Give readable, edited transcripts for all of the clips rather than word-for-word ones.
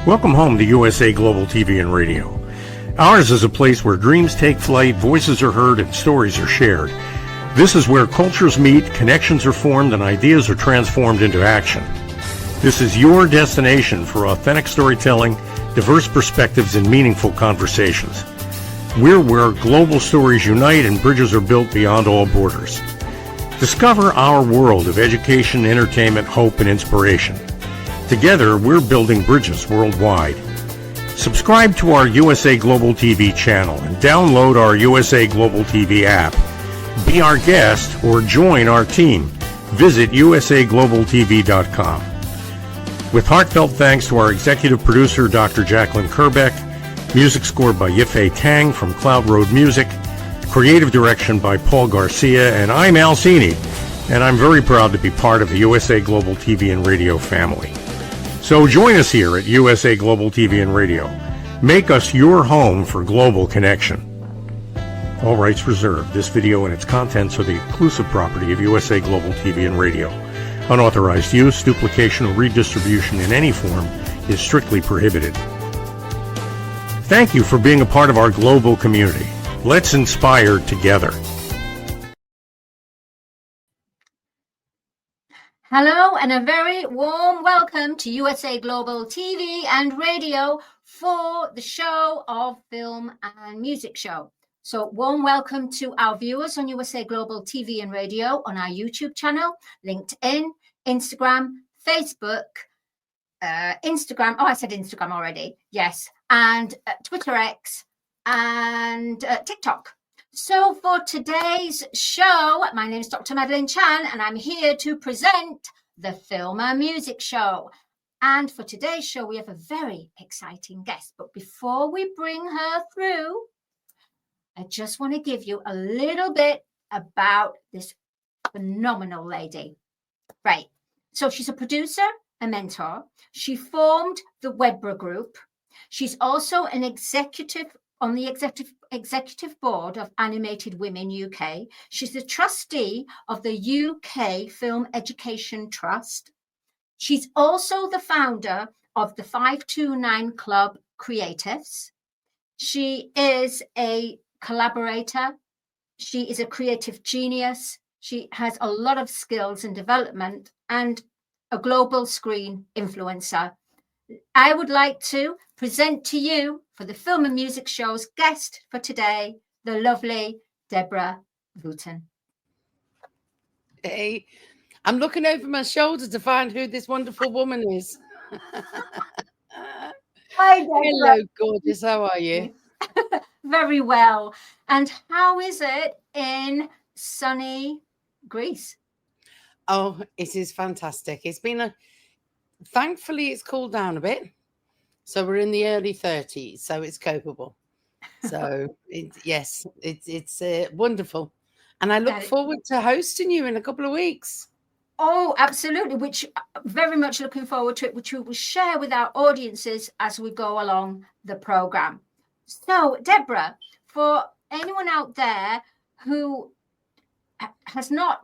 Welcome home to USA Global TV and Radio. Ours is a place where dreams take flight, voices are heard, and stories are shared. This is where cultures meet, connections are formed, and ideas are transformed into action. This is your destination for authentic storytelling, diverse perspectives, and meaningful conversations. We're where global stories unite and bridges are built beyond all borders. Discover our world of education, entertainment, hope, and inspiration. Together, we're building bridges worldwide. Subscribe to our USA Global TV channel and download our USA Global TV app. Be our guest or join our team. Visit usaglobaltv.com. With heartfelt thanks to our executive producer, Dr. Jacqueline Kerbeck, music scored by Yifei Tang from Cloud Road Music, creative direction by Paul Garcia, and I'm Al Cini, and I'm very proud to be part of the USA Global TV and Radio family. So join us here at USA Global TV and Radio. Make us your home for global connection. All rights reserved. This video and its contents are the exclusive property of USA Global TV and Radio. Unauthorized use, duplication, or redistribution in any form is strictly prohibited. Thank you for being a part of our global community. Let's inspire together. Hello and a very warm welcome to USA Global TV and Radio for the show of Film and Music Show. So warm welcome to our viewers on USA Global TV and Radio on our YouTube channel, LinkedIn, Instagram, Facebook, Instagram. Oh, I said Instagram already. Yes. And Twitter X and TikTok. So for today's show, my name is Dr. Madeline Chan, and I'm here to present the Film and Music Show. And for today's show, we have a very exciting guest. But before we bring her through, I just want to give you a little bit about this phenomenal lady. Right. So she's a producer, a mentor. She formed the Webra group. She's also an executive on the executive board of Animated Women UK. She's the trustee of the UK Film Education Trust. She's also the founder of the 529 Club Creatives. She is a collaborator. She is a creative genius. She has a lot of skills and development and a global screen influencer. I would like to present to you for the Film and Music Show's guest for today, the lovely Debra Wootton. Hey, I'm looking over my shoulder to find who this wonderful woman is. Hi, Debra. Hello, gorgeous. How are you? Very well. And how is it in sunny Greece? Oh, it is fantastic. It's been thankfully, it's cooled down a bit. So we're in the early 30s, so it's copable. So it's wonderful. And I look forward to hosting you in a couple of weeks. Oh, absolutely. Which very much looking forward to it, which we will share with our audiences as we go along the program. So, Debra, for anyone out there who has not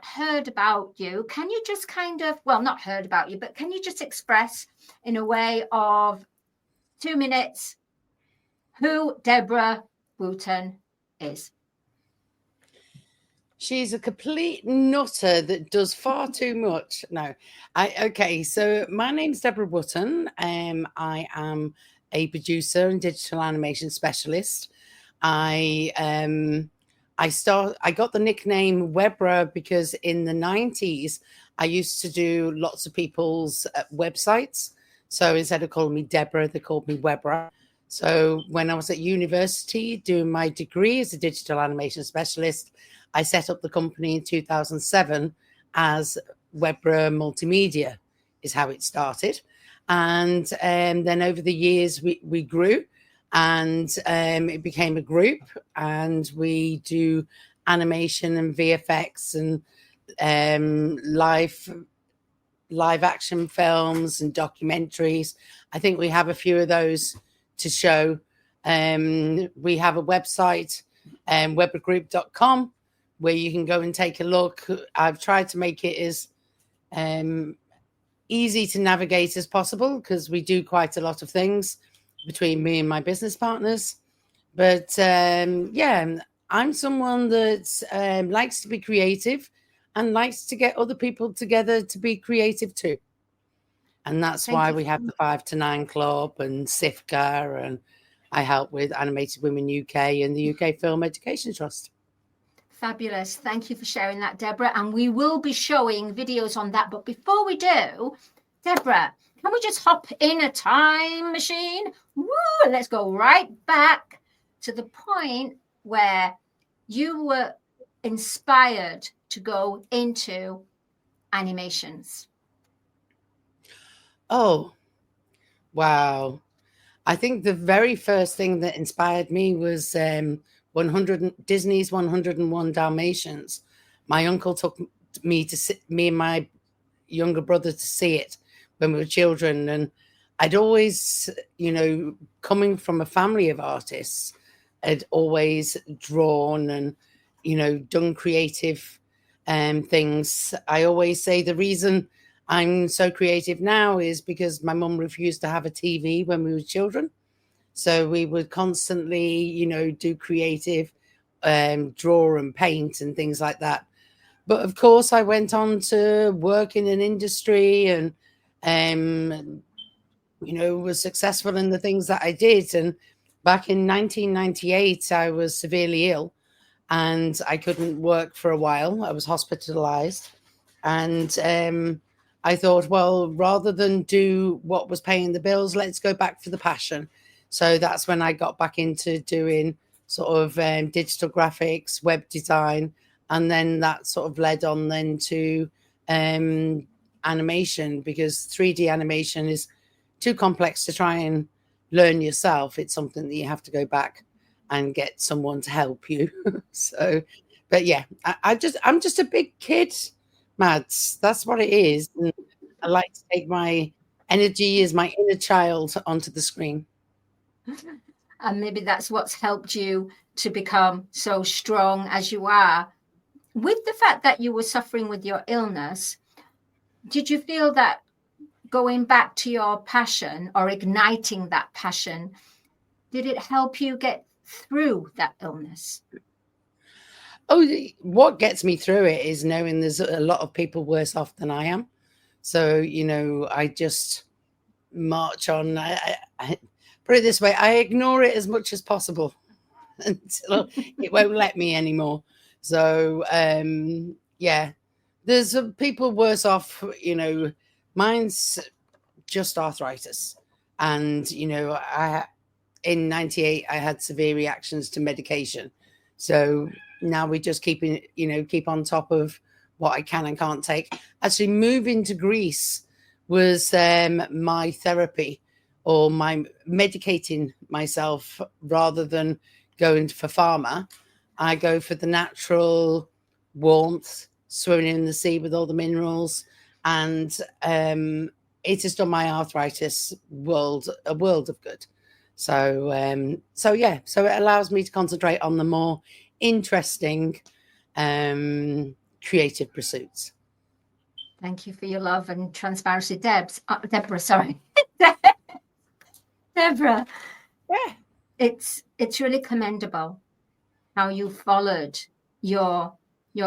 heard about you, can you just kind of, well, not heard about you, but can you just express in a way of 2 minutes who Debra Wootton is? She's a complete nutter that does far too much. No, okay. So my name's Debra Wootton. I am a producer and digital animation specialist. I got the nickname Webra because in the 90s, I used to do lots of people's websites. So instead of calling me Debra, they called me Webra. So when I was at university doing my degree as a digital animation specialist, I set up the company in 2007 as Webra Multimedia is how it started. And then over the years, we grew. And it became a group, and we do animation and VFX and live action films and documentaries. I think we have a few of those to show. We have a website, webragroup.com, where you can go and take a look. I've tried to make it as easy to navigate as possible because we do quite a lot of things between me and my business partners. But yeah, I'm someone that likes to be creative and likes to get other people together to be creative too. And that's why we have the 5 to 9 Club and Sifca, and I help with Animated Women UK and the UK Film Education Trust. Fabulous. Thank you for sharing that, Deborah. And we will be showing videos on that. But before we do, Deborah, can we just hop in a time machine? Woo! Let's go right back to the point where you were inspired to go into animations. Oh, wow. I think the very first thing that inspired me was Disney's 101 Dalmatians. My uncle took me and my younger brother to see it when we were children. And I'd always, coming from a family of artists, had always drawn and, done creative things. I always say the reason I'm so creative now is because my mum refused to have a TV when we were children. So we would constantly, do creative, draw and paint and things like that. But of course, I went on to work in an industry and, was successful in the things that I did. And back in 1998, I was severely ill and I couldn't work for a while. I was hospitalized. And I thought, well, rather than do what was paying the bills, let's go back for the passion. So that's when I got back into doing sort of digital graphics, web design, and then that sort of led on then to animation, because 3D animation is too complex to try and learn yourself. It's something that you have to go back and get someone to help you. So, but yeah, I'm just a big kid, Mads. That's what it is. And I like to take my energy as my inner child onto the screen. And maybe that's what's helped you to become so strong as you are. With the fact that you were suffering with your illness, did you feel that going back to your passion or igniting that passion, did it help you get through that illness? Oh, what gets me through it is knowing there's a lot of people worse off than I am. So, I just march on. I put it this way, I ignore it as much as possible until it won't let me anymore. So, yeah, there's people worse off, mine's just arthritis. And, in 98, I had severe reactions to medication. So now we just keep on top of what I can and can't take. Actually, moving to Greece was my therapy, or my medicating myself rather than going for pharma. I go for the natural warmth, swimming in the sea with all the minerals, and it has done my arthritis a world of good. So yeah, so it allows me to concentrate on the more interesting creative pursuits. Thank you for your love and transparency, Deborah. Sorry, Deborah. Yeah, it's really commendable how you followed your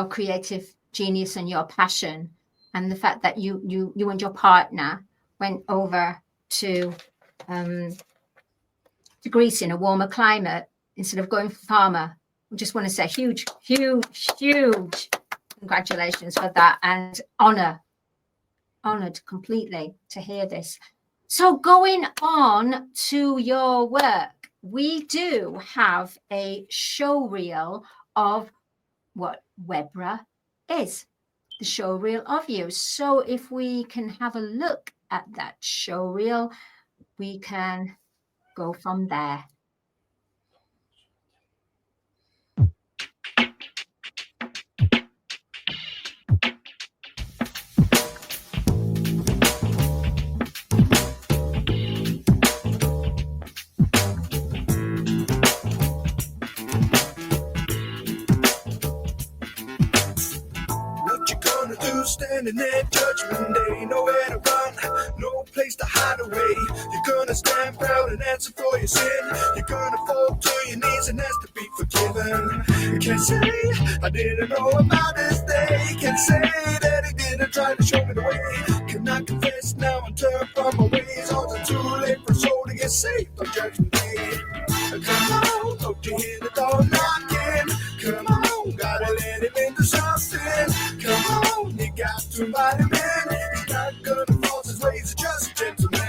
creative genius and your passion, and the fact that you and your partner went over to Greece in a warmer climate instead of going for pharma. I just want to say huge congratulations for that, and honored completely to hear this. So going on to your work, we do have a show reel of what Webra is, the show reel of you. So if we can have a look at that show reel, we can go from there. standing there, judgment day. Nowhere to run, no place to hide away. You're gonna stand proud and answer for your sin. You're gonna fall to your knees and ask to be forgiven. You can't say I didn't know about this day. You can't say that he didn't try to show me the way. Can I confess now and turn from my ways? All it's too late for a soul to get saved on judgment day. Come on, don't you hear the door knocking? Come on, gotta let him into something. Come on, you got to invite him in. He's not gonna force his ways, he's just a gentleman.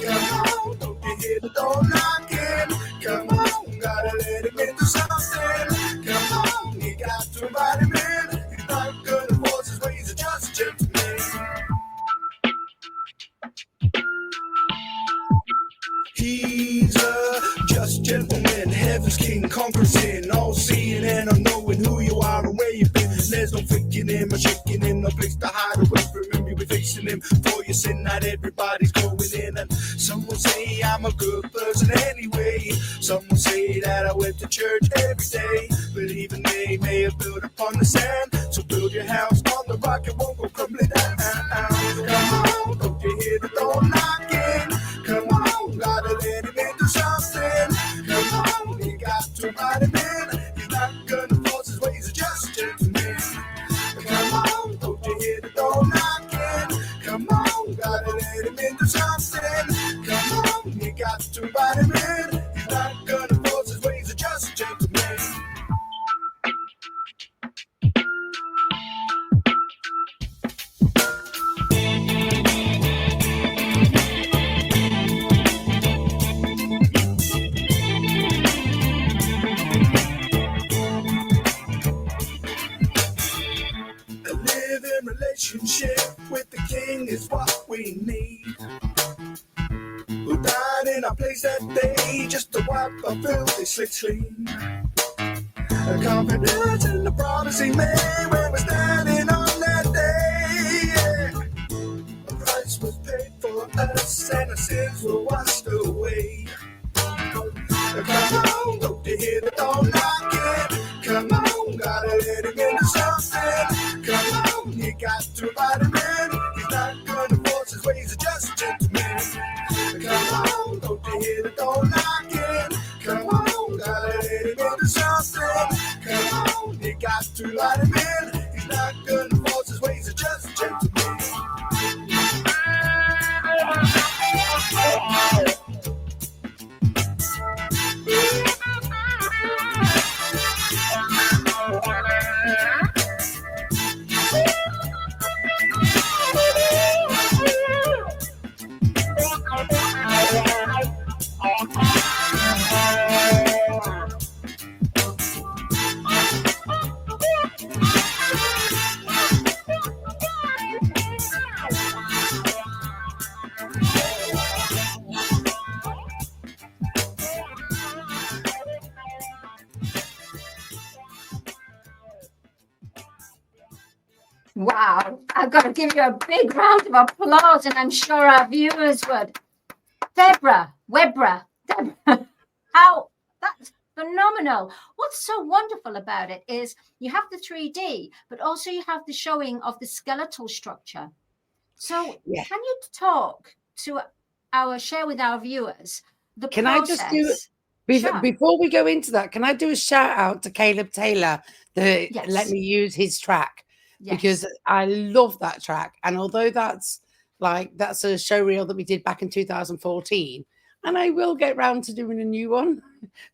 Come on, don't you hear the door knocking? Come on, gotta let him into something. Come on, you got to invite him in. He's not gonna force his ways, he's just a gentleman. He's a just gentleman, heaven's king, conquering sin, all seeing and unknowing who you are and where you've been. There's no faking him or shaking him, no place to hide away from him. You'll be facing him for your sin, not everybody's going in. And some will say I'm a good person anyway. Some will say that I went to church every day. But even they may have built upon the sand. So build your house on the rock, it won't go crumbling down. Come on, don't you hear the door knocking? Come on, gotta let him into something. Come on, you got to invite him in. He's not gonna force his ways, he's just a gentleman. Come on, don't you hear the door knocking? Come on, gotta let him into something. Come on, you got to invite him in. He's not gonna force his ways, he's just a gentleman. Relationship with the king is what we need. Who died in our place that day just to wipe our filthy slates clean. A confidence in the promise he made when we're standing on that day. Yeah. A price was paid for us and our sins were washed away. Come on, don't you hear the door knocking? Come on, gotta let him into something. Come on, you got to invite him in. He's not gonna force his ways, he's just a gentleman. Come on, don't you hear the door knocking? Come on, gotta let him into something. Come on, you got to invite him in. He's not gonna force his ways, he's just a gentleman. Wow, I've got to give you a big round of applause, and I'm sure our viewers would. Webra, Debra, how that's phenomenal. What's so wonderful about it is you have the 3D, but also you have the showing of the skeletal structure. So Yeah. Can you talk to share with our viewers the Can process? I just do Sure. before we go into that, can I do a shout out to Caleb Taylor that Yes. let me use his track? Yes. Because I love that track. And although that's a show reel that we did back in 2014, and I will get round to doing a new one,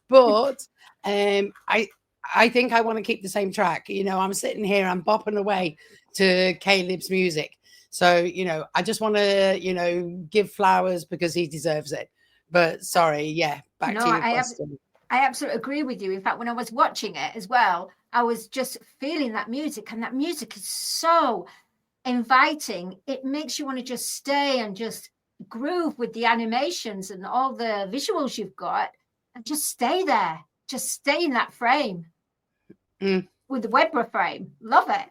but I think I want to keep the same track. You know, I'm sitting here, I'm bopping away to Caleb's music. So, you know, I just want to, you know, give flowers because he deserves it. But sorry, yeah, back to your question. I absolutely agree with you. In fact, when I was watching it as well, I was just feeling that music, and that music is so inviting. It makes you want to just stay and just groove with the animations and all the visuals you've got, and just stay there. Just stay in that frame with the Webra frame. Love it.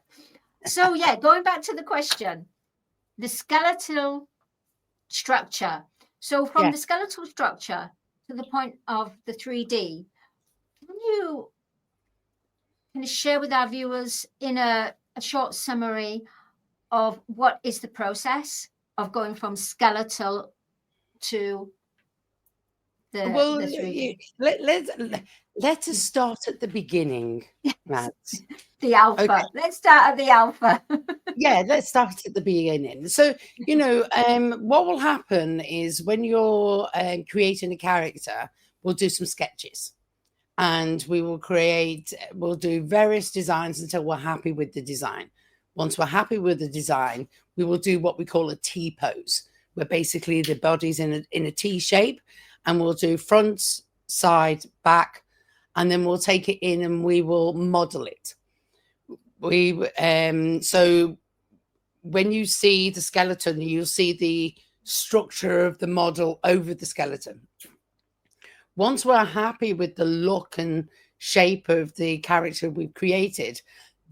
So yeah, going back to the question, the skeletal structure. So from the skeletal structure to the point of the 3D, can you share with our viewers in a short summary of what is the process of going from skeletal to the 3D? Let us start at the beginning, Matt. The alpha. Okay. Let's start at the alpha. Yeah, let's start at the beginning. So, what will happen is when you're creating a character, we'll do some sketches and we'll do various designs until we're happy with the design. Once we're happy with the design, we will do what we call a T pose, where basically the body's in a T shape, and we'll do front, side, back, and then we'll take it in and we will model it. So when you see the skeleton, you'll see the structure of the model over the skeleton. Once we're happy with the look and shape of the character we've created,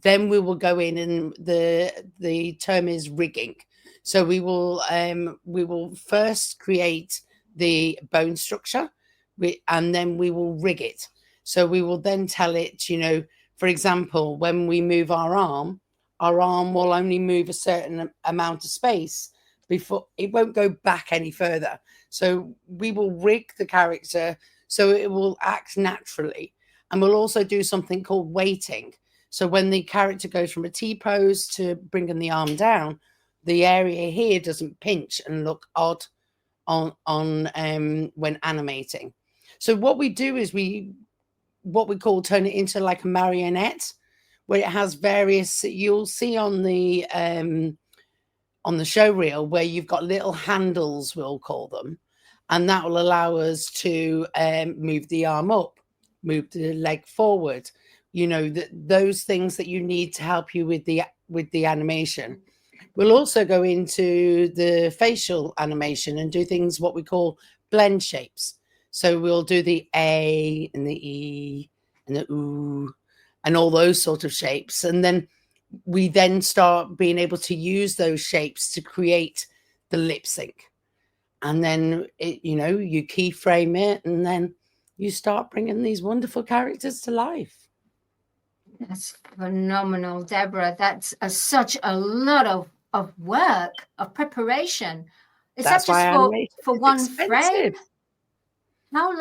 then we will go in, and the term is rigging. So we will first create the bone structure, and then we will rig it. So we will then tell it, for example, when we move our arm will only move a certain amount of space before it won't go back any further. So we will rig the character so it will act naturally. And we'll also do something called weighting. So when the character goes from a T pose to bringing the arm down, the area here doesn't pinch and look odd on when animating. So what we do is what we call turn it into like a marionette, where it has various, you'll see on the show reel where you've got little handles, we'll call them, and that will allow us to move the arm up, move the leg forward, those things that you need to help you with the animation. We'll also go into the facial animation and do things what we call blend shapes. So we'll do the A and the E and the ooh and all those sort of shapes. And then we then start being able to use those shapes to create the lip sync. And then, you keyframe it, and then you start bringing these wonderful characters to life. That's phenomenal, Deborah. That's such a lot of work, of preparation. Is That's that just for one expensive. frame? How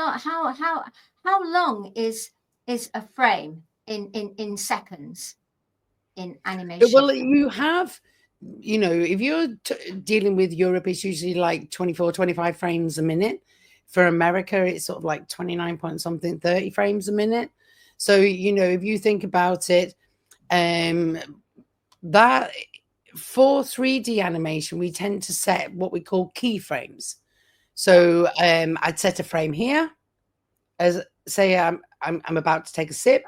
long is a frame in seconds in animation? Well, you have, if you're dealing with Europe, it's usually like 24, 25 frames a minute. For America, it's sort of like 29 point something, 30 frames a minute. So, if you think about it, that for 3D animation, we tend to set what we call keyframes. So I'd set a frame here, as say I'm about to take a sip,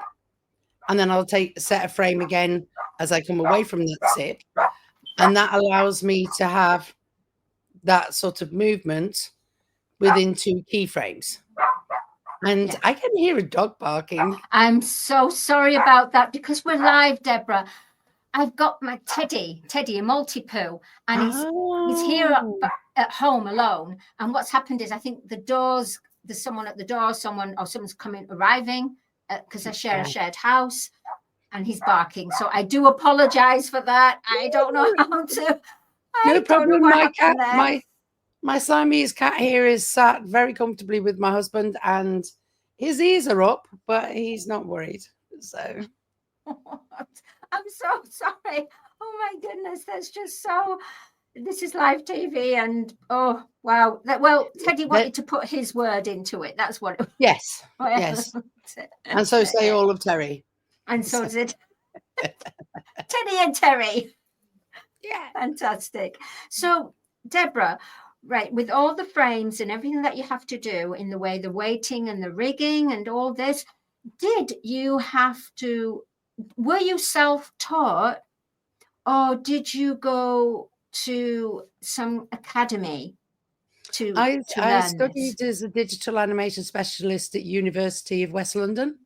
and then I'll set a frame again as I come away from that sip, and that allows me to have that sort of movement within 2 keyframes. And I can hear a dog barking. I'm so sorry about that, because we're live, Deborah. I've got my Teddy, a Maltipoo, and he's here at home alone. And what's happened is, I think there's someone at the door, someone's arriving, because I share a shared house, and he's barking. So I do apologize for that. I don't know how to. No problem. My Siamese cat here is sat very comfortably with my husband, and his ears are up, but he's not worried. So I'm so sorry. Oh my goodness, that's just so. This is live TV, and oh wow. Well, Teddy wanted to put his word into it. That's what. Yes, yes. And so say all of Terry. And so did Teddy and Terry. Yeah, fantastic. So, Deborah, right, with all the frames and everything that you have to do in the way, the weighting and the rigging and all this, were you self-taught, or did you go to some academy to learn I studied as a digital animation specialist at University of West London.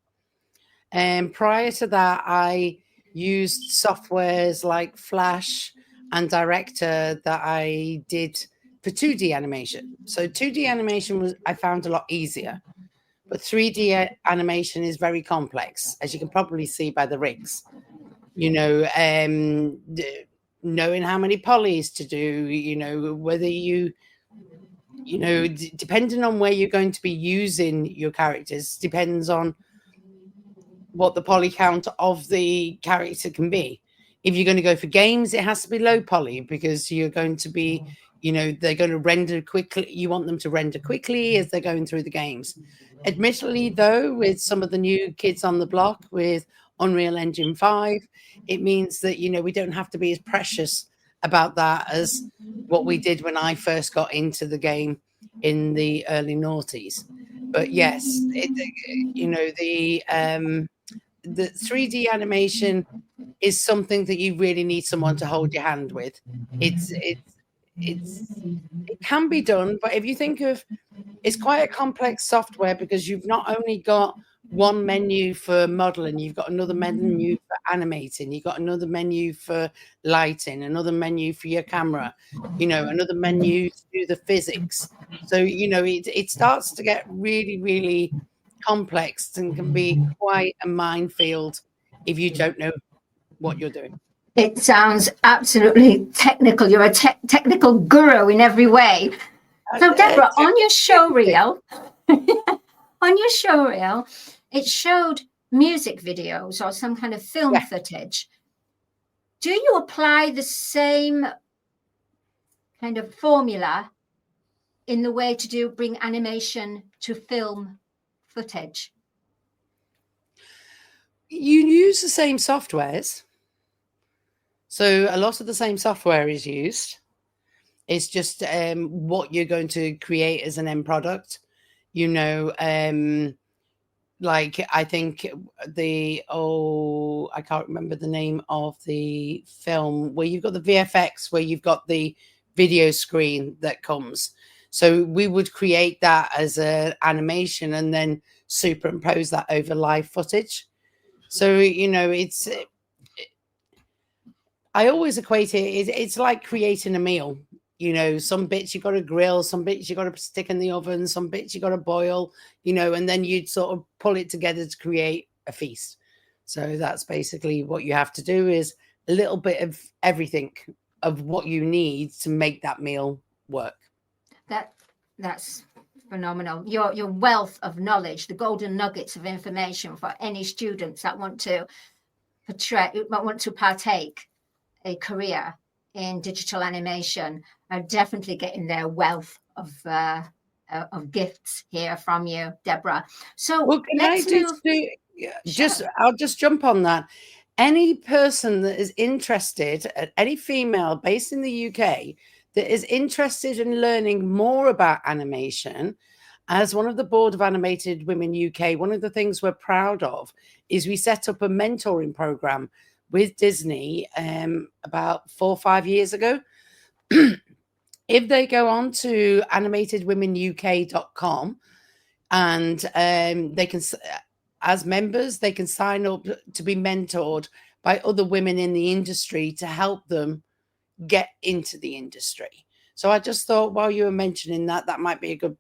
And prior to that, I used softwares like Flash and Director that I did for 2D animation. So 2D animation I found a lot easier, but 3D animation is very complex, as you can probably see by the rigs. knowing how many polys to do, whether depending on where you're going to be using your characters, depends on what the poly count of the character can be. If you're going to go for games, it has to be low poly because you're going to be, they're going to render quickly. You want them to render quickly as they're going through the games. Admittedly, though, with some of the new kids on the block with Unreal Engine 5, it means that, we don't have to be as precious about that as what we did when I first got into the game in the early noughties. But yes, the 3D animation is something that you really need someone to hold your hand with. It can be done, but if you think of, it's quite a complex software because you've not only got one menu for modeling, you've got another menu for animating, you've got another menu for lighting, another menu for your camera, another menu to do the physics. So, it starts to get really, really complex and can be quite a minefield if you don't know what you're doing. It sounds absolutely technical. You're a technical guru in every way. So, Debra, on your show reel, it showed music videos or some kind of film footage. Do you apply the same kind of formula in the way to bring animation to film footage? You use the same softwares. So a lot of the same software is used. It's just what you're going to create as an end product. Like I think I can't remember the name of the film where you've got the VFX, where you've got the video screen that comes. So we would create that as an animation and then superimpose that over live footage. So, I always equate it's like creating a meal. Some bits you got to grill, some bits you got to stick in the oven, some bits you got to boil, and then you'd sort of pull it together to create a feast. So that's basically what you have to do, is a little bit of everything of what you need to make that meal work. That's phenomenal. Your wealth of knowledge, the golden nuggets of information for any students that want to partake a career in digital animation are definitely getting their wealth of gifts here from you, Debra. So I'll just jump on that. Any person that is interested, any female based in the UK that is interested in learning more about animation, as one of the board of Animated Women UK, one of the things we're proud of is we set up a mentoring program with Disney about 4 or 5 years ago. If they go on to animatedwomenuk.com and they can, as members, they can sign up to be mentored by other women in the industry to help them get into the industry. So I just thought while you were mentioning that might be a good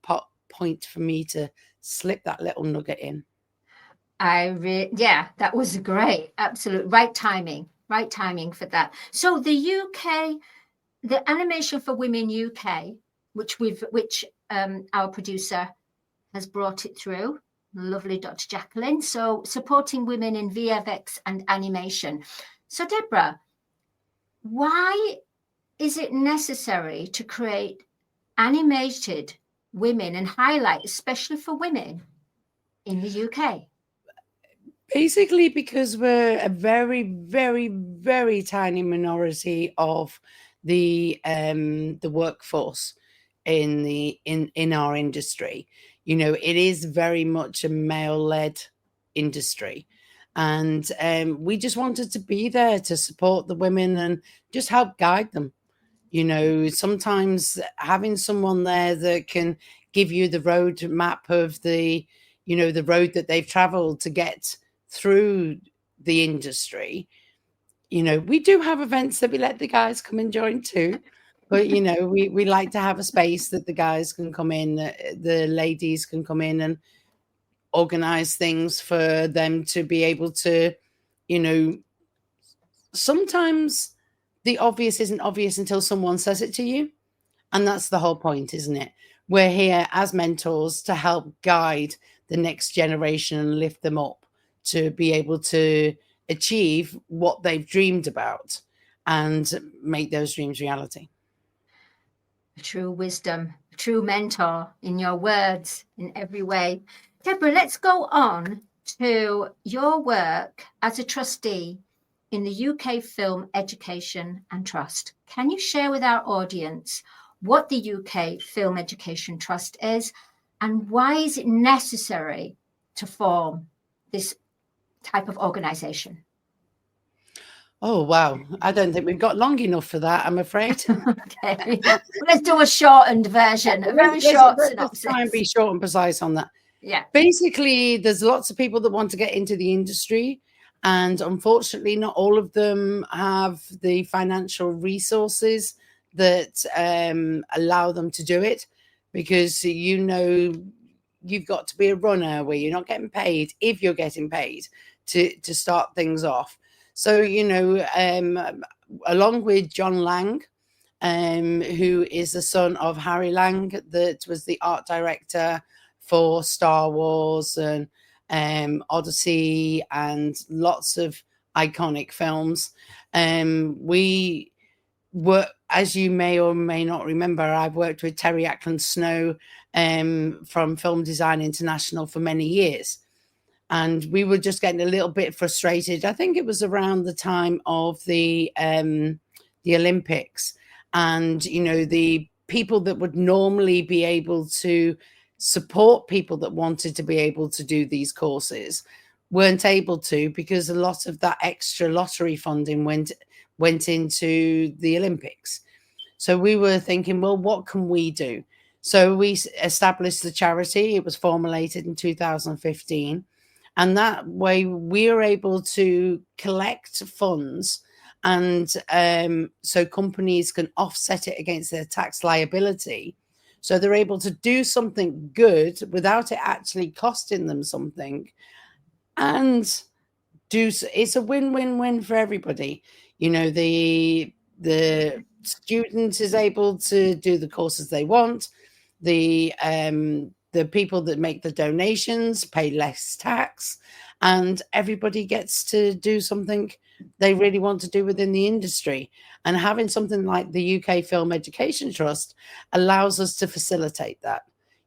point for me to slip that little nugget in. That was great. Absolute right timing for that. So the Animation for Women UK, which our producer has brought it through, lovely Dr. Jacqueline. So supporting women in VFX and animation. So Debra, why is it necessary to create animated women and highlight, especially for women in the UK? Basically, because we're a very, very, very tiny minority of the workforce in our industry. It is very much a male-led industry, and we just wanted to be there to support the women and just help guide them. Sometimes having someone there that can give you the road map of the road that they've traveled to get through the industry. We do have events that we let the guys come and join too, but we like to have a space that the guys can come in, the ladies can come in and organize things for them to be able to, sometimes the obvious isn't obvious until someone says it to you. And that's the whole point, isn't it? We're here as mentors to help guide the next generation and lift them up to be able to achieve what they've dreamed about and make those dreams reality. True wisdom, true mentor in your words, in every way. Debra, let's go on to your work as a trustee in the UK Film Education and Trust. Can you share with our audience what the UK Film Education Trust is and why is it necessary to form this type of organisation? Oh, wow. I don't think we've got long enough for that, I'm afraid. Okay. Let's do a shortened version, a very short synopsis. Try and be short and precise on that. Yeah. Basically, there's lots of people that want to get into the industry, and unfortunately, not all of them have the financial resources that allow them to do it, because you've got to be a runner where you're not getting paid, if you're getting paid, to start things off. So, along with John Lang, who is the son of Harry Lang, that was the art director for Star Wars and Odyssey and lots of iconic films. We were, as you may or may not remember, I've worked with Terry Ackland Snow from Film Design International for many years. And we were just getting a little bit frustrated. I think it was around the time of the Olympics. And, the people that would normally be able to support people that wanted to be able to do these courses weren't able to, because a lot of that extra lottery funding went into the Olympics. So we were thinking, well, what can we do? So we established the charity. It was formulated in 2015. And that way we are able to collect funds, and so companies can offset it against their tax liability. So they're able to do something good without it actually costing them something. And it's a win-win-win for everybody. The student is able to do the courses they want. The people that make the donations pay less tax, and everybody gets to do something they really want to do within the industry. And having something like the UK Film Education Trust allows us to facilitate that.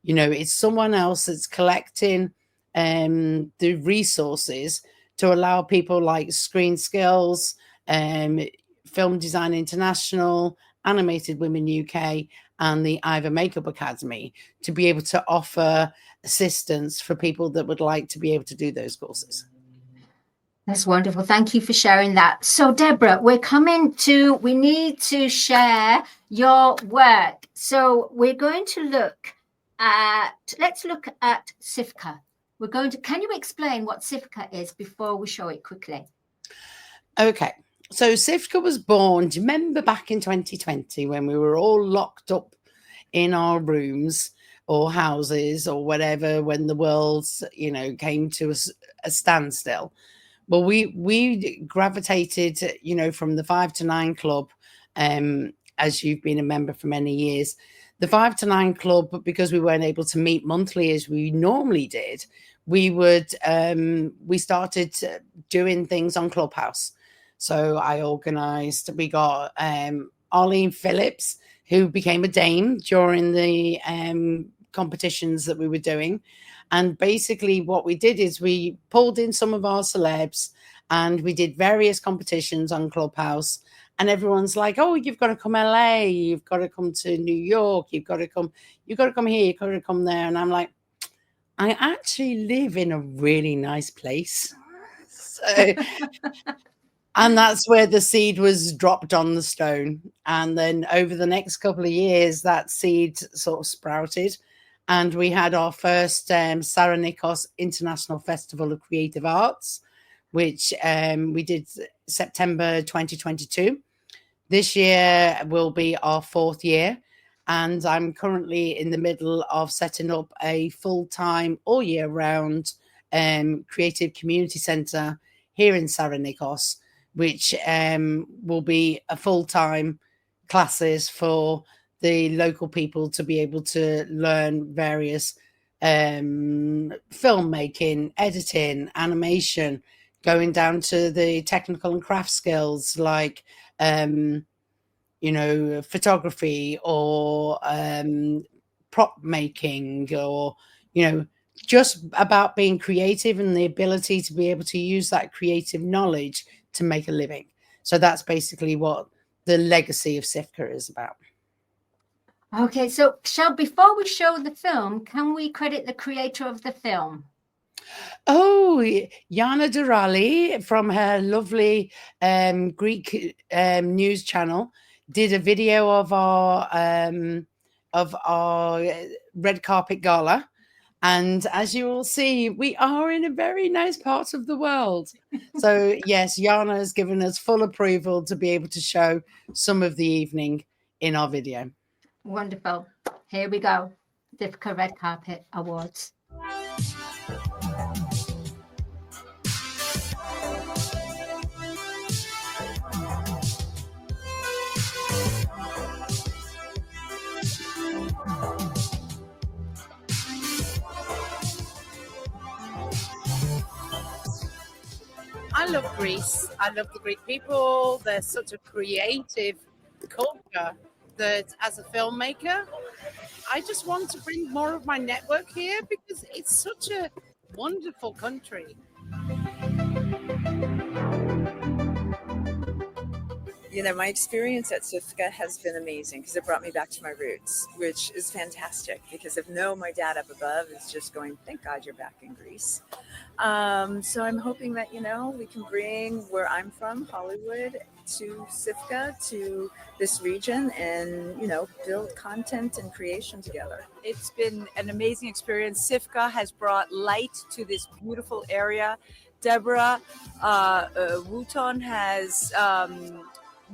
It's someone else that's collecting the resources to allow people like Screen Skills, Film Design International, Animated Women UK, and the Ivor Makeup Academy to be able to offer assistance for people that would like to be able to do those courses. That's wonderful. Thank you for sharing that. So, Debra, we need to share your work. So we're going to let's look at Sifca. Can you explain what Sifca is before we show it quickly? Okay. So Sifca was born, do you remember back in 2020 when we were all locked up in our rooms or houses or whatever, when the world, came to a standstill? Well, we gravitated, from the 5 to 9 club, as you've been a member for many years. The 5 to 9 club, because we weren't able to meet monthly as we normally did, we started doing things on Clubhouse. So I organised, we got Arlene Phillips, who became a dame during the competitions that we were doing. And basically what we did is we pulled in some of our celebs and we did various competitions on Clubhouse. And everyone's like, oh, you've got to come LA, you've got to come to New York, you've got to come here, you've got to come there. And I'm like, I actually live in a really nice place. So... And that's where the seed was dropped on the stone. And then over the next couple of years, that seed sort of sprouted. And we had our first Sarah Nikos International Festival of Creative Arts, which we did September 2022. This year will be our 4th year. And I'm currently in the middle of setting up a full-time, all year round creative community centre here in Sarah Nikos, which will be a full-time classes for the local people to be able to learn various filmmaking, editing, animation, going down to the technical and craft skills like photography or prop making, or just about being creative and the ability to be able to use that creative knowledge to make a living. So that's basically what the legacy of Sifca is about. Okay, so before we show the film, can we credit the creator of the film? Oh, Yana Durali from her lovely Greek news channel did a video of our red carpet gala. And as you will see, we are in a very nice part of the world. So, yes, Yana has given us full approval to be able to show some of the evening in our video. Wonderful. Here we go. Sifca Red Carpet Awards. I love Greece. I love the Greek people. They're such a creative culture that as a filmmaker, I just want to bring more of my network here because it's such a wonderful country. My experience at Sifca has been amazing because it brought me back to my roots, which is fantastic because my dad up above is just going, thank God you're back in Greece. So I'm hoping that, we can bring where I'm from, Hollywood, to Sifca, to this region and, build content and creation together. It's been an amazing experience. Sifca has brought light to this beautiful area. Debra, Wootton has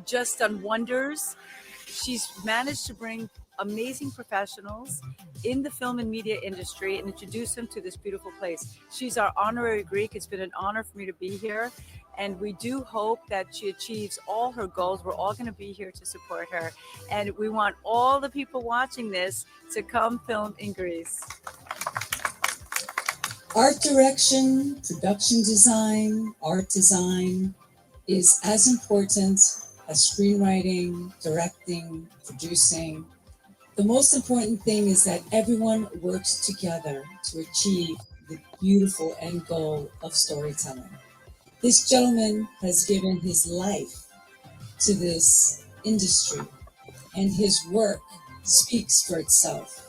just done wonders. She's managed to bring amazing professionals in the film and media industry and introduce them to this beautiful place. She's our honorary Greek. It's been an honor for me to be here. And we do hope that she achieves all her goals. We're all going to be here to support her. And we want all the people watching this to come film in Greece. Art direction, production design, art design is as important as screenwriting, directing, producing. The most important thing is that everyone works together to achieve the beautiful end goal of storytelling. This gentleman has given his life to this industry, and his work speaks for itself.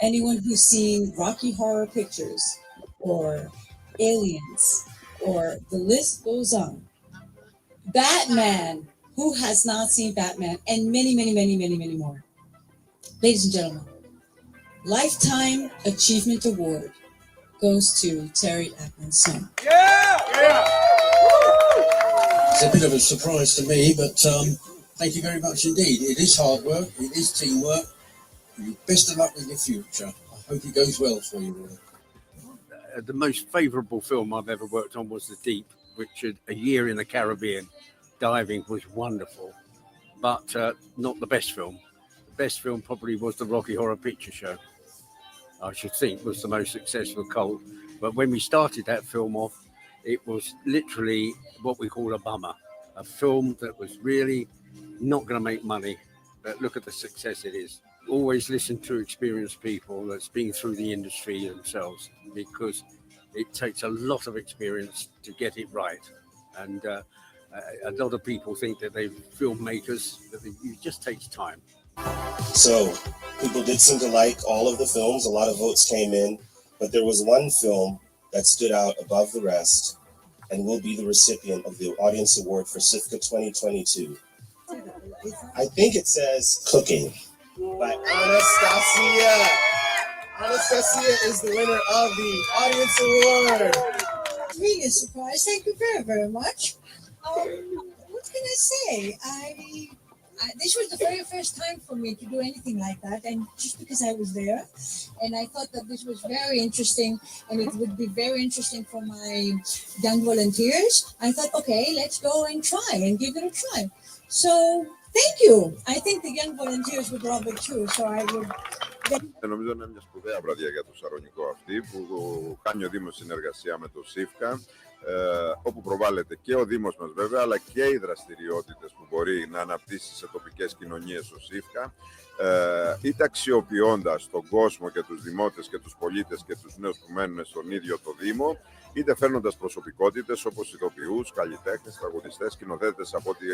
Anyone who's seen Rocky Horror Pictures or Aliens, or the list goes on. Batman, who has not seen Batman, and many, many, many, many, many more. Ladies and gentlemen, Lifetime Achievement Award goes to Terry Ackman's son. Yeah! It's a bit of a surprise to me, but thank you very much indeed. It is hard work, it is teamwork. Best of luck with your future. I hope it goes well for you all. The most favourable film I've ever worked on was The Deep, which had a year in the Caribbean. Diving was wonderful, but not the best film. The best film probably was the Rocky Horror Picture Show. I should think was the most successful cult. But when we started that film off, it was literally what we call a bummer. A film that was really not going to make money, but look at the success it is. Always listen to experienced people that's been through the industry themselves, because it takes a lot of experience to get it right. And a lot of people think that they're filmmakers, but it just takes time. So people did seem to like all of the films. A lot of votes came in, but there was one film that stood out above the rest and will be the recipient of the Audience Award for Sifca 2022. I think it says Cooking by Anastasia. Anastasia is the winner of the Audience Award. Really a surprise. Thank you very, very much. What can I say? this was the very first time for me to do anything like that, and just because I was there, and I thought that this was very interesting, and it would be very interesting for my young volunteers. I thought, okay, let's go and try and give it a try. So thank you. I think the young volunteers would love it too. So I would. Νομίζω είναι μια σπουδαία βραδιά για το Σαρονικό αυτή που κάνει ο Δήμος συνεργασία με το Sifca, όπου προβάλλεται και ο Δήμος μας βέβαια, αλλά και οι δραστηριότητες που μπορεί να αναπτύσσει σε τοπικές κοινωνίες ο Sifca, είτε αξιοποιώντας τον κόσμο και τους δημότες και τους πολίτες και τους νέους που μένουν στον ίδιο το Δήμο, είτε φέρνοντας προσωπικότητες όπως ηθοποιούς, καλλιτέχνες, τραγουδιστές, σκηνοθέτες από ό,τι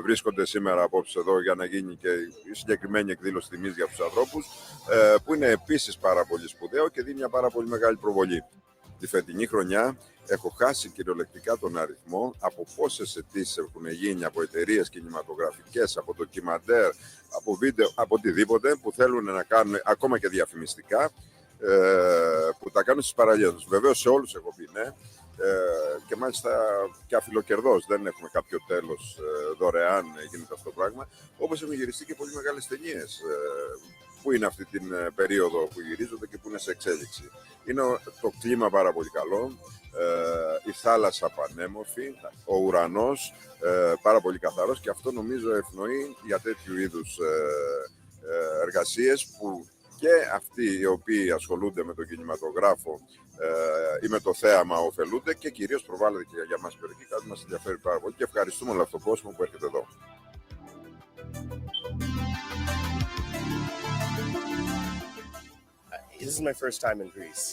βρίσκονται σήμερα απόψε εδώ για να γίνει και η συγκεκριμένη εκδήλωση τιμής για τους ανθρώπους, που είναι επίσης πάρα πολύ σπουδαίο και δίνει μια πάρα πολύ μεγάλη προβολή. Τη φετινή χρονιά έχω χάσει κυριολεκτικά τον αριθμό από πόσες αιτήσεις έχουν γίνει από εταιρείες κινηματογραφικές, από ντοκιμαντέρ, από βίντεο, από οτιδήποτε που θέλουν να κάνουν ακόμα και διαφημιστικά, που τα κάνουν στις παραλίες τους. Βεβαίως σε όλους έχω πει ναι, και μάλιστα και αφιλοκερδώς, δεν έχουμε κάποιο τέλος, δωρεάν γίνεται αυτό το πράγμα. Όπως έχουν γυριστεί και πολύ μεγάλες ταινίες που είναι αυτή την περίοδο που γυρίζονται και που είναι σε εξέλιξη. Είναι το κλίμα πάρα πολύ καλό, η θάλασσα πανέμορφη, ο ουρανός πάρα πολύ καθαρός, και αυτό νομίζω ευνοεί για τέτοιου είδους εργασίες που και αυτοί οι οποίοι ασχολούνται με τον κινηματογράφο ή με το θέαμα ωφελούνται, και κυρίως προβάλλεται και για μας περιοχή, κάτι μας ενδιαφέρει πάρα πολύ και ευχαριστούμε όλο αυτόν τον κόσμο που έρχεται εδώ. This is my first time in Greece,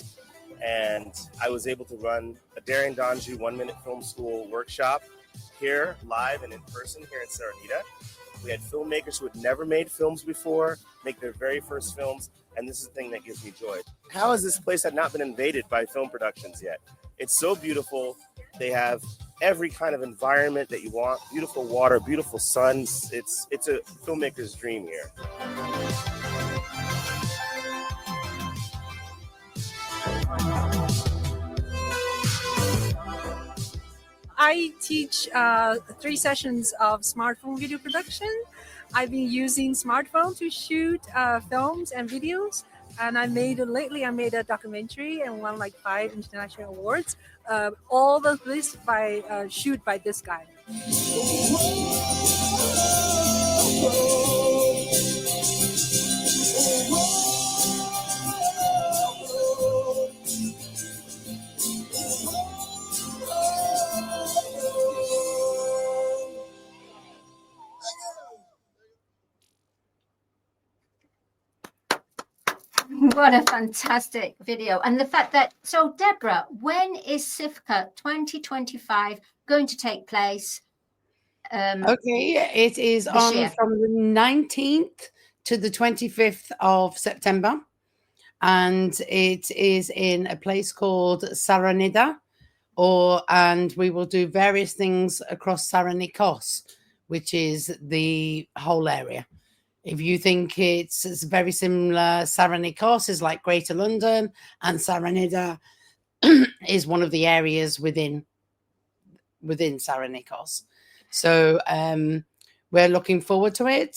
and I was able to run a Daring Donji 1-minute film school workshop here, live and in person here in Saranita. We had filmmakers who had never made films before make their very first films, and this is the thing that gives me joy. How has this place had not been invaded by film productions yet? It's so beautiful. They have every kind of environment that you want, beautiful water, beautiful sun. It's a filmmaker's dream here. I teach 3 sessions of smartphone video production. I've been using smartphone to shoot films and videos, and lately I made a documentary and won like 5 international awards. All of this shoot by this guy. What a fantastic video. And the fact that, so Debra, when is Sifca 2025 going to take place? Okay, it is on year. from the 19th to the 25th of September. And it is in a place called Saranida, and we will do various things across Saranikos, which is the whole area. If you think it's very similar, Saranikos is like Greater London, and Saranida is one of the areas within Saranikos. So we're looking forward to it.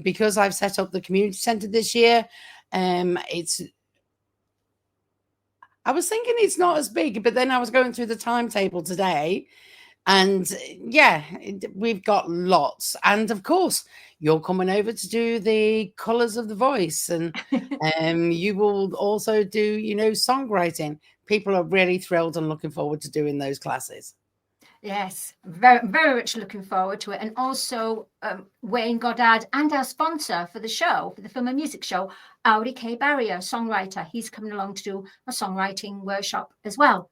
Because I've set up the community centre this year, I was thinking it's not as big, but then I was going through the timetable today, and yeah, we've got lots. And of course, you're coming over to do the colours of the voice, and you will also do, songwriting. People are really thrilled and looking forward to doing those classes. Yes, very, very much looking forward to it. And also Wayne Goddard and our sponsor for the show, for the film and music show, Audi K. Barrier, songwriter. He's coming along to do a songwriting workshop as well.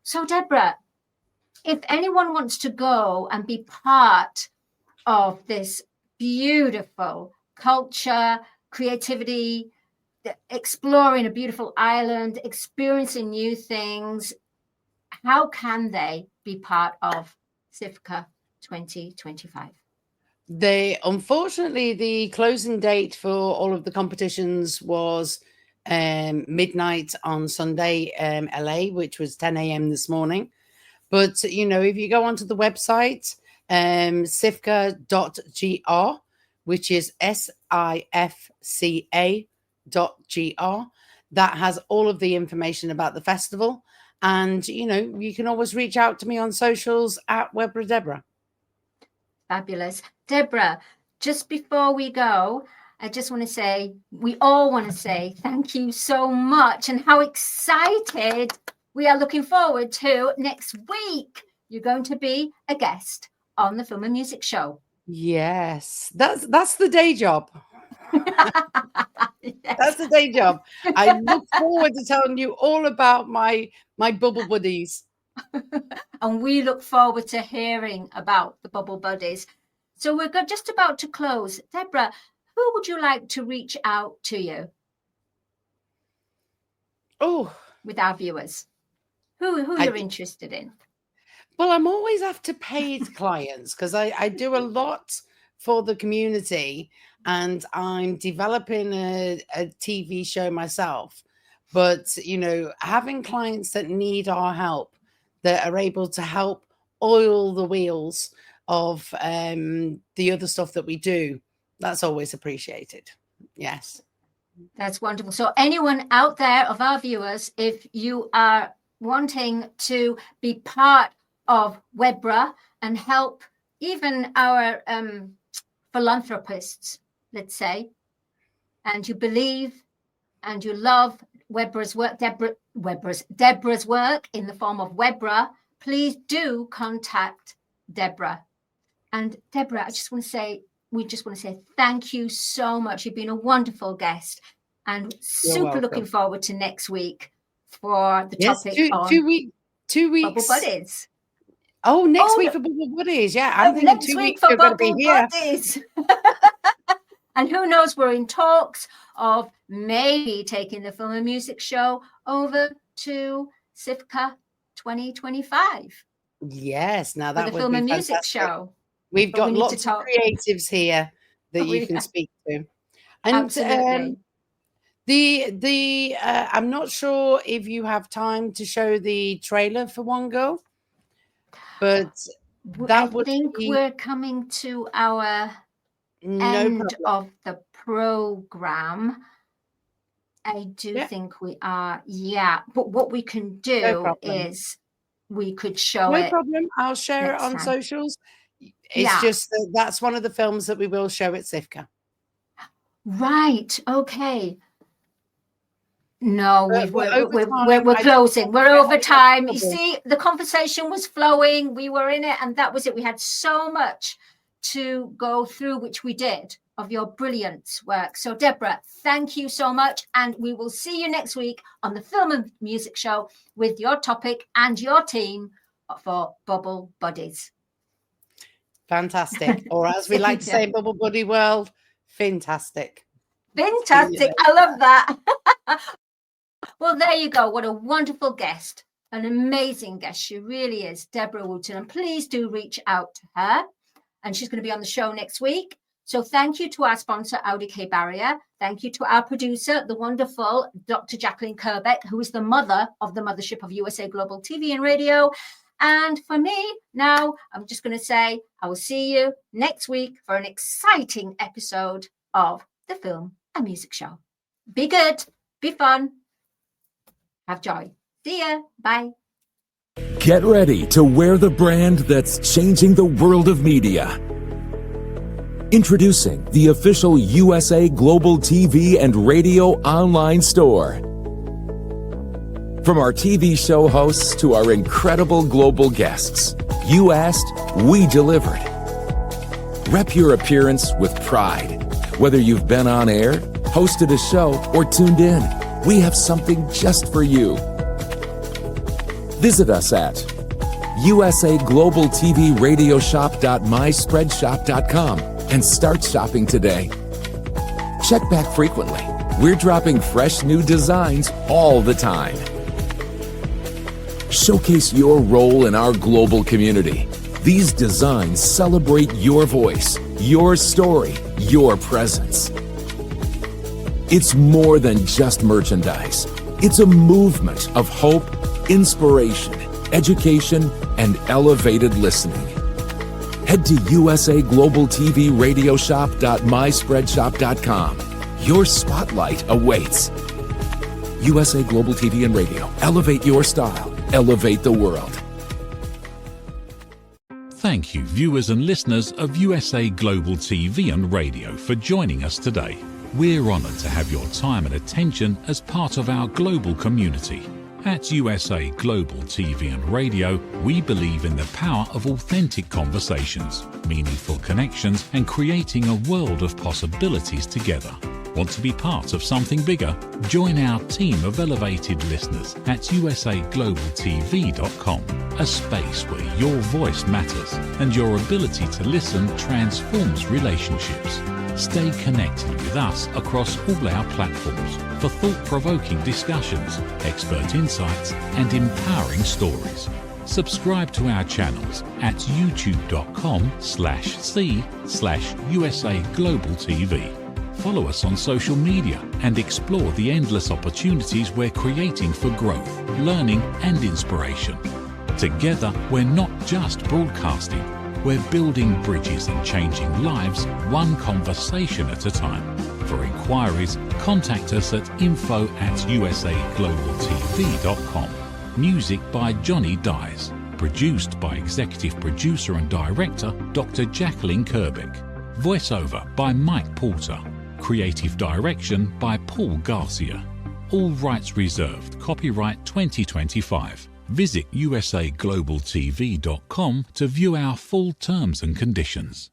So Debra, if anyone wants to go and be part of this beautiful culture, creativity, exploring a beautiful island, experiencing new things, how can they be part of Sifca 2025? Unfortunately, the closing date for all of the competitions was midnight on Sunday, LA, which was 10 a.m. this morning. But, if you go onto the website, sifca.gr, which is SIFCA.gr. That has all of the information about the festival. And, you know, you can always reach out to me on socials at Webra Debra. Fabulous. Debra, just before we go, I just want to say, we all want to say thank you so much, and how excited we are looking forward to next week. You're going to be a guest on the Film and Music Show. Yes, that's the day job. Yes. That's the day job. I look forward to telling you all about my bubble buddies. And we look forward to hearing about the bubble buddies. So we're just about to close. Debra, who would you like to reach out to you? Oh, with our viewers, who you're interested in? Well, I'm always after paid clients because I do a lot for the community, and I'm developing a TV show myself. But, you know, having clients that need our help, that are able to help oil the wheels of the other stuff that we do, that's always appreciated. Yes. That's wonderful. So anyone out there of our viewers, if you are wanting to be part of Webra and help even our philanthropists, let's say, and you believe and you love Webra's work, Debra's work in the form of Webra, please do contact Debra. And Debra, we just want to say thank you so much. You've been a wonderful guest, and super looking forward to next week for the topic on 2 weeks. Bubble Buddies. Oh, next week for Bubble Buddies. Yeah, I'm thinking next 2 week weeks for you're going to be Bubble here. Buddies. And who knows, we're in talks of maybe taking the Film and Music Show over to Sifca 2025. Yes, now that the would Film be and Music fantastic. Show. We've But got we need to lots of talk. creatives here that you can speak to. And Absolutely. I'm not sure if you have time to show the trailer for One Girl, but that would think be we're coming to our end of the program. I do think we are, but what we can do is we could show it. No problem. I'll share it on socials. It's just that's one of the films that we will show at Sifca. Right. Okay. No, we're we're closing. We're over time. You see, the conversation was flowing. We were in it, and that was it. We had so much to go through, which we did, of your brilliant work. So, Debra, thank you so much, and we will see you next week on the Film and Music Show with your topic and your team for Bubble Buddies. Fantastic. Or as we like to say in Bubble Buddy world, fantastic. Fantastic. I love that. Well, there you go. What a wonderful guest. An amazing guest. She really is, Debra Wootton. And please do reach out to her. And she's going to be on the show next week. So thank you to our sponsor, Audi K Barrier. Thank you to our producer, the wonderful Dr. Jacqueline Kerbeck, who is the mother of the mothership of USA Global TV and Radio. And for me, now, I'm just going to say I will see you next week for an exciting episode of the Film and Music Show. Be good. Be fun. Have joy. See ya. Bye. Get ready to wear the brand that's changing the world of media. Introducing the official USA Global TV and Radio online store. From our TV show hosts to our incredible global guests, you asked, we delivered. Rep your appearance with pride. Whether you've been on air, hosted a show, or tuned in, we have something just for you. Visit us at USAGlobalTVRadioShop.myspreadshop.com and start shopping today. Check back frequently. We're dropping fresh new designs all the time. Showcase your role in our global community. These designs celebrate your voice, your story, your presence. It's more than just merchandise. It's a movement of hope, inspiration, education, and elevated listening. Head to usaglobaltvradiosshop.myspreadshop.com. Your spotlight awaits. USA Global TV and Radio. Elevate your style. Elevate the world. Thank you, viewers and listeners of USA Global TV and Radio, for joining us today. We're honoured to have your time and attention as part of our global community. At USA Global TV and Radio, we believe in the power of authentic conversations, meaningful connections, and creating a world of possibilities together. Want to be part of something bigger? Join our team of elevated listeners at usaglobaltv.com, a space where your voice matters and your ability to listen transforms relationships. Stay connected with us across all our platforms for thought-provoking discussions, expert insights, and empowering stories. Subscribe to our channels at youtube.com/c/USAGlobalTV. Follow us on social media and explore the endless opportunities we're creating for growth, learning, and inspiration. Together, we're not just broadcasting, we're building bridges and changing lives one conversation at a time. For inquiries, contact us at info@usaglobaltv.com. Music by Johnny Dies. Produced by Executive Producer and Director Dr. Jacqueline Kerbeck. Voiceover by Mike Porter. Creative Direction by Paul Garcia. All rights reserved. Copyright 2025. Visit usaglobaltv.com to view our full terms and conditions.